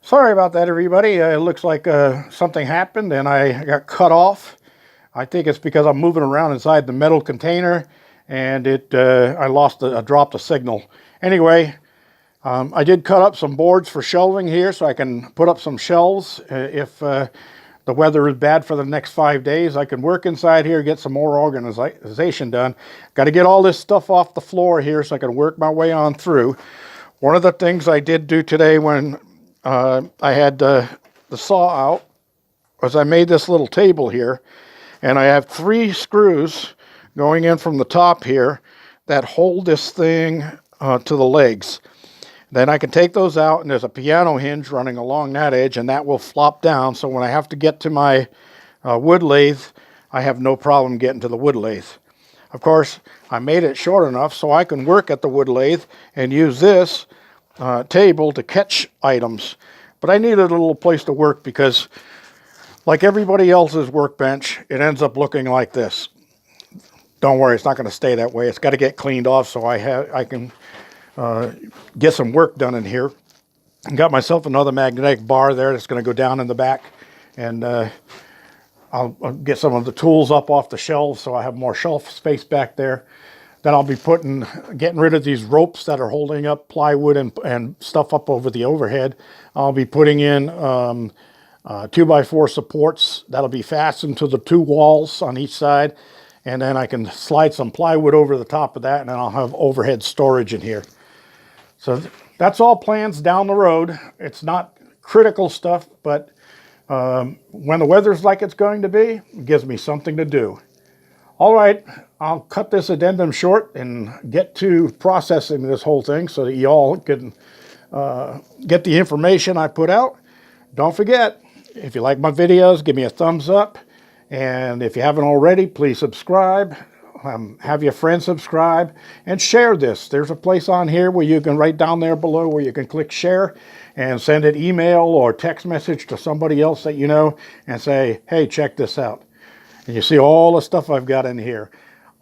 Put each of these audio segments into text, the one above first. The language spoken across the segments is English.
Sorry about that, everybody. It looks like something happened and I got cut off. I think it's because I'm moving around inside the metal container and I dropped a signal. Anyway, I did cut up some boards for shelving here so I can put up some shelves. If the weather is bad for the next 5 days, I can work inside here, get some more organization done. Got to get all this stuff off the floor here so I can work my way on through. One of the things I did do today when I had the saw out was I made this little table here, and I have 3 screws going in from the top here that hold this thing to the legs. Then I can take those out, and there's a piano hinge running along that edge, and that will flop down, so when I have to get to my wood lathe, I have no problem getting to the wood lathe. Of course, I made it short enough so I can work at the wood lathe and use this table to catch items. But I needed a little place to work because, like everybody else's workbench, it ends up looking like this. Don't worry, it's not going to stay that way. It's got to get cleaned off so I can get some work done in here. I got myself another magnetic bar there that's going to go down in the back, and I'll get some of the tools up off the shelves so I have more shelf space back there. Then I'll be getting rid of these ropes that are holding up plywood and stuff up over the overhead. I'll be putting in 2x4 supports that'll be fastened to the 2 walls on each side. And then I can slide some plywood over the top of that, and then I'll have overhead storage in here. So that's all plans down the road. It's not critical stuff, but when the weather's like it's going to be, it gives me something to do. All right, I'll cut this addendum short and get to processing this whole thing so that you all can get the information I put out. Don't forget, if you like my videos, give me a thumbs up. And if you haven't already, please subscribe. Have your friends subscribe and share this. There's a place on here where you can write down there below where you can click share and send an email or text message to somebody else that you know and say, hey, check this out. And you see all the stuff I've got in here.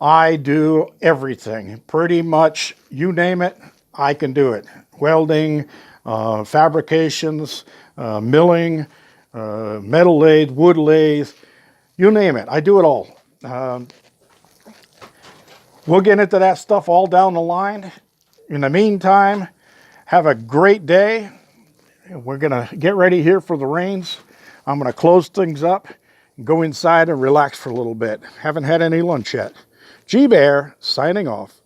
I do everything. Pretty much, you name it, I can do it. Welding, fabrications, milling, metal lathe, wood lathe, you name it. I do it all. We'll get into that stuff all down the line. In the meantime, have a great day. We're going to get ready here for the rains. I'm going to close things up, go inside and relax for a little bit. Haven't had any lunch yet. G-Bear signing off.